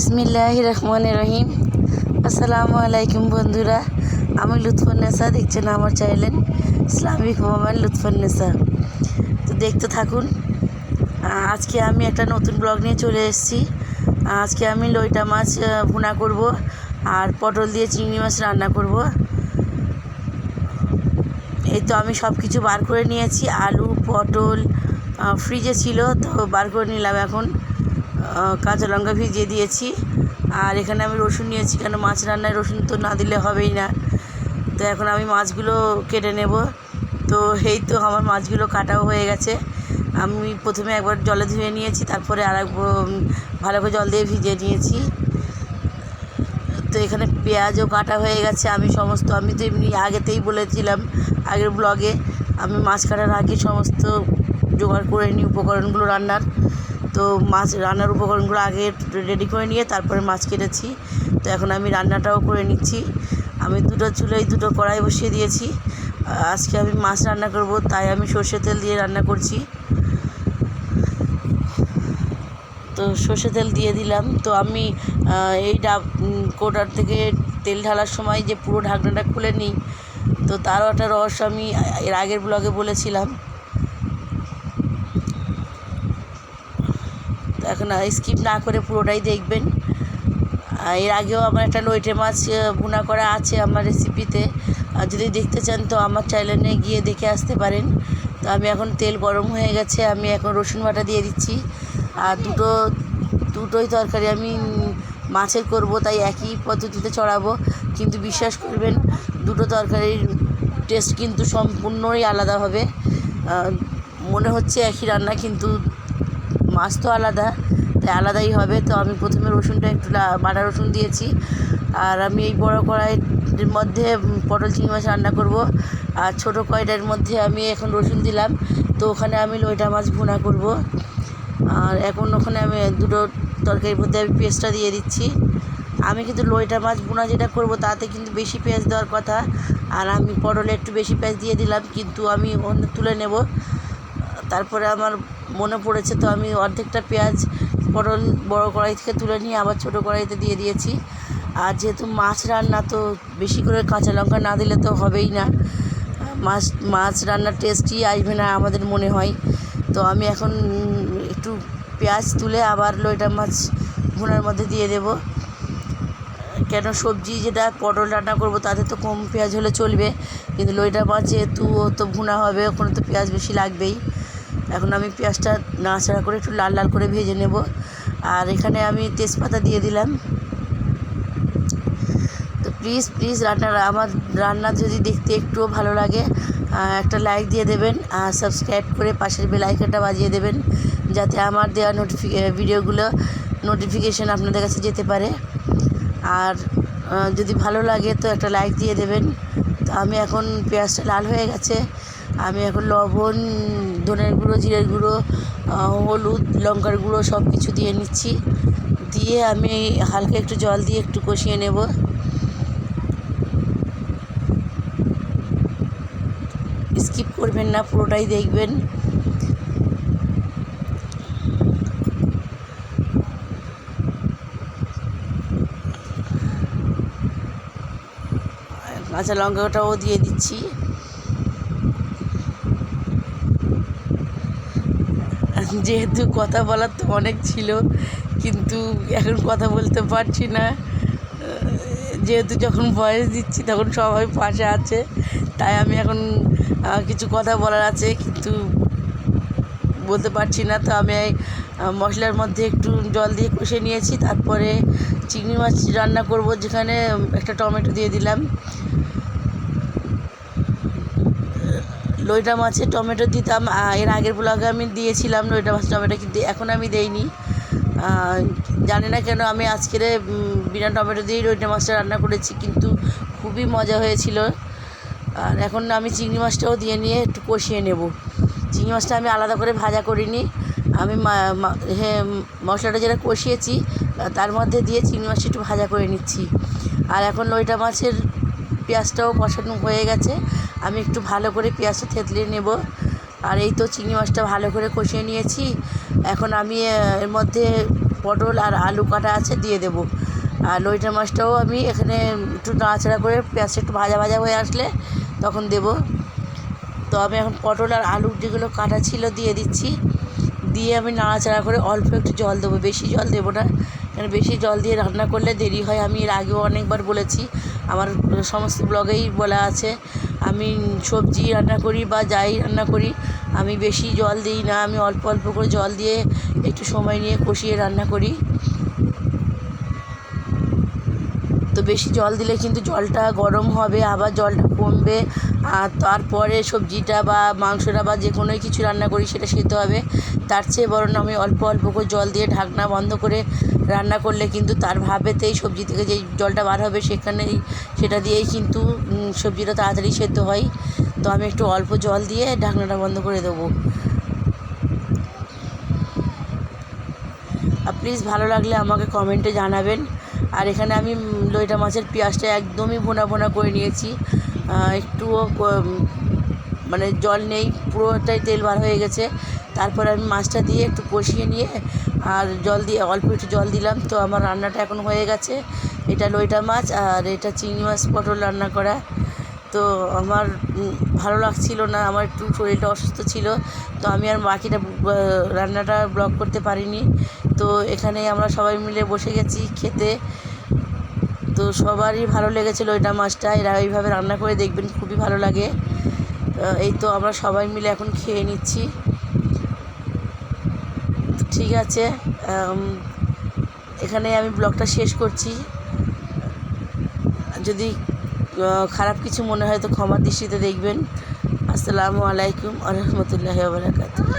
বিসমিল্লাহির রহমানির রহিম। আসসালামু আলাইকুম বন্ধুরা, আমি লুৎফুন্নেসা, দেখছেন আমার চ্যানেল ইসলামিক মোবাইল লুৎফুন্নেসা। তো দেখতে থাকুন। আজকে আমি একটা নতুন ব্লগ নিয়ে চলে এসেছি। আজকে আমি লইটা মাছ ভুনা করব আর পটল দিয়ে চিংড়ি মাছ রান্না করব। এই তো আমি সব কিছু বার করে নিয়েছি, আলু পটল ফ্রিজে ছিল তো বার করে নিলাম। এখন কাঁচা লঙ্কা ভিজিয়ে দিয়েছি, আর এখানে আমি রসুন নিয়েছি, কেন মাছ রান্নায় রসুন তো না দিলে হবেই না। তো এখন আমি মাছগুলো কেটে নেব। তো এই তো আমার মাছগুলো কাটাও হয়ে গেছে। আমি প্রথমে একবার জলে ধুয়ে নিয়েছি, তারপরে ভালো করে জল দিয়ে ভিজিয়ে নিয়েছি। তো এখানে পেঁয়াজও কাটা হয়ে গেছে। আমি তো এমনি আগেতেই বলেছিলাম আগের ব্লগে, আমি মাছ কাটার আগে সমস্ত জোগাড় করে নিই উপকরণগুলো রান্নার। তো মাছ রান্নার উপকরণগুলো আগে রেডি করে নিয়ে তারপরে মাছ কেটেছি। তো এখন আমি রান্নাটাও করে নিচ্ছি। আমি দুটো কড়াই বসিয়ে দিয়েছি। আজকে আমি মাছ রান্না করব, তাই আমি সর্ষে তেল দিয়ে রান্না করছি। তো সর্ষে তেল দিয়ে দিলাম। তো আমি এই কোটার থেকে তেল ঢালার সময় যে পুরো ঢাকনাটা খুলে নিই, তো তারও একটা রহস্য আমি এর আগের ব্লগে বলেছিলাম। তো এখন স্কিপ না করে পুরোটাই দেখবেন। এর আগেও আমার একটা লইটে মাছ ভুনা করা আছে আমার রেসিপিতে, যদি দেখতে চান তো আমার চ্যানেলে গিয়ে দেখে আসতে পারেন। তো আমি এখন তেল গরম হয়ে গেছে, আমি এখন রসুন বাটা দিয়ে দিচ্ছি। আর দুটোই তরকারি আমি মাছের করব, তাই একই পদ্ধতিতে চড়াবো। কিন্তু বিশ্বাস করবেন, দুটো তরকারির টেস্ট কিন্তু সম্পূর্ণই আলাদা হবে। মনে হচ্ছে একই রান্না, কিন্তু মাছ তো আলাদা, তাই আলাদাই হবে। তো আমি প্রথমে রসুনটা একটু বাটা রসুন দিয়েছি, আর আমি এই বড় কড়াইয়ের মধ্যে পটল চিংড়ি মাছ রান্না করব। আর ছোটো কড়াইটার মধ্যে আমি এখন রসুন দিলাম। তো ওখানে আমি লইটা মাছ ভুনা করব। আর এখন ওখানে আমি দুটো তরকারির মধ্যে আমি পেঁয়াজটা দিয়ে দিচ্ছি। আমি কিন্তু লইটা মাছ ভুনা যেটা করব তাতে কিন্তু বেশি পেঁয়াজ দেওয়ার কথা, আর আমি পটলে একটু বেশি পেঁয়াজ দিয়ে দিলাম, কিন্তু আমি তুলে নেব। তারপরে আমার মনে পড়েছে, তো আমি অর্ধেকটা পেঁয়াজ পটল বড় কড়াই থেকে তুলে নিয়ে আবার ছোটো কড়াইতে দিয়ে দিয়েছি। আর যেহেতু মাছ রান্না, তো বেশি করে কাঁচা লঙ্কা না দিলে তো হবেই না, মাছ রান্নার টেস্টই আসবে না আমাদের মনে হয়। তো আমি এখন একটু পেঁয়াজ তুলে আবার লইটা মাছ ভুনার মধ্যে দিয়ে দেব। কেন সবজি যেটা পটল রান্না করব তাতে তো কম পেঁয়াজ হলে চলবে, কিন্তু লইটা মাছ যেহেতু তো ভুনা হবে, ওখানে তো পেঁয়াজ বেশি লাগবেই। এখন আমি পেঁয়াজটা নাড়াচাড়া করে একটু লাল লাল করে ভেজে নেব। আর এখানে আমি তেজপাতা দিয়ে দিলাম। তো প্লিজ আমার রান্না যদি দেখতে একটুও ভালো লাগে, একটা লাইক দিয়ে দেবেন, আর সাবস্ক্রাইব করে পাশের বেল আইকনটা বাজিয়ে দেবেন, যাতে আমার দেওয়া ভিডিওগুলো নোটিফিকেশান আপনাদের কাছে যেতে পারে। আর যদি ভালো লাগে তো একটা লাইক দিয়ে দেবেন। তো আমি এখন পেঁয়াজটা লাল হয়ে গেছে, আমি এখন লবণ, ধনের গুঁড়ো, জিরের গুঁড়ো, হলুদ, লঙ্কার গুঁড়ো সব কিছু দিয়ে নিচ্ছি। দিয়ে আমি হালকা একটু জল দিয়ে একটু কষিয়ে নেব। স্কিপ করবেন না, পুরোটাই দেখবেন। কাঁচা লঙ্কাটাও দিয়ে দিচ্ছি। যেহেতু কথা বলার তো অনেক ছিল, কিন্তু এখন কথা বলতে পারছি না, যেহেতু যখন ভয়েস দিচ্ছি তখন সবাই পাশে আছে, তাই আমি এখন কিছু কথা বলার আছে কিন্তু বলতে পারছি না। তো আমি মশলার মধ্যে একটু জল দিয়ে কষে নিয়েছি, তারপরে চিংড়ি মাছ রান্না করব, যেখানে একটা টমেটো দিয়ে দিলাম। লইটা মাছে টমেটো দিতাম, এর আগের ব্লগে আমি দিয়েছিলাম লইটা মাছ টমেটো, কিন্তু এখন আমি দেইনি। জানি না কেন আমি আজকের বিনা টমেটো দিয়েই লইটা মাছটা রান্না করেছি, কিন্তু খুবই মজা হয়েছিল। আর এখন আমি চিংড়ি মাছটাও দিয়ে নিয়ে একটু কষিয়ে নেব। চিংড়ি মাছটা আমি আলাদা করে ভাজা করিনি, আমি মশলাটা যেটা কষিয়েছি তার মধ্যে দিয়ে চিংড়ি মাছটা একটু ভাজা করে নিচ্ছি। আর এখন লইটা মাছের পেঁয়াজটাও কষানো হয়ে গেছে, আমি একটু ভালো করে পেঁয়াজটা থেতলে নেব। আর এই তো চিংড়ি মাছটা ভালো করে কষিয়ে নিয়েছি। এখন আমি এর মধ্যে পটল আর আলু কাটা আছে দিয়ে দেবো। আর লইটা মাছটাও আমি এখানে একটু নাড়াচাড়া করে পেঁয়াজটা একটু ভাজা ভাজা হয়ে আসলে তখন দেব। তো আমি এখন পটল আর আলু যেগুলো কাটা ছিল দিয়ে দিচ্ছি, দিয়ে আমি নাড়াচাড়া করে অল্প একটু জল দেবো, বেশি জল দেবো না, কারণ বেশি জল দিয়ে রান্না করলে দেরি হয়। আমি এর আগেও অনেকবার বলেছি, আমার সমস্ত ব্লগেই বলা আছে, আমি সবজি রান্না করি বা যাই রান্না করি আমি বেশি জল দিই না, আমি অল্প অল্প করে জল দিয়ে একটু সময় নিয়ে কষিয়ে রান্না করি। তো বেশি জল দিলে কিন্তু জলটা গরম হবে, আবার জলটা কমবে, আর তারপরে সবজিটা বা মাংসটা বা যে কোনো কিছু রান্না করি সেটা সেদ্ধ হবে। তার চেয়ে বরং আমি অল্প অল্প করে জল দিয়ে ঢাকনা বন্ধ করে রান্না করলে কিন্তু তার ভাবেতেই সবজি থেকে যেই জলটা বার হবে সেটা দিয়েই কিন্তু সবজিটা তাড়াতাড়ি সেদ্ধ হয়। তো আমি একটু অল্প জল দিয়ে ঢাকনাটা বন্ধ করে দেবো। আর প্লিজ ভালো লাগলে আমাকে কমেন্টে জানাবেন। আর এখানে আমি লইটা মাছের পেঁয়াজটা একদমই ভোনা ভোনা করে নিয়েছি, একটুও মানে জল নেই, পুরোটাই তেল বার হয়ে গেছে। তারপর আমি মাছটা দিয়ে একটু কষিয়ে নিয়ে আর জল দিয়ে অল্প একটু জল দিলাম। তো আমার রান্নাটা এখন হয়ে গেছে। এটা লইটা মাছ আর এটা চিংড়ি মাছ পটল রান্না করা। তো আমার ভালো লাগছিল না, আমার একটু শরীরটা অসুস্থ ছিল, তো আমি আর বাকিটা রান্নাটা ব্লগ করতে পারিনি। তো এখানে আমরা সবাই মিলে বসে গেছি খেতে। তো সবারই ভালো লেগেছিলো ওইটা মাছটা, এরা এইভাবে রান্না করে দেখবেন, খুবই ভালো লাগে। এই তো আমরা সবাই মিলে এখন খেয়ে নিচ্ছি। ঠিক আছে, এখানে আমি ব্লগটা শেষ করছি। যদি খারাপ কিছু মনে হয় তো ক্ষমার দৃষ্টিতে দেখবেন। আসসালামু আলাইকুম ওয়া রাহমাতুল্লাহি ওয়া বারাকাতুহু।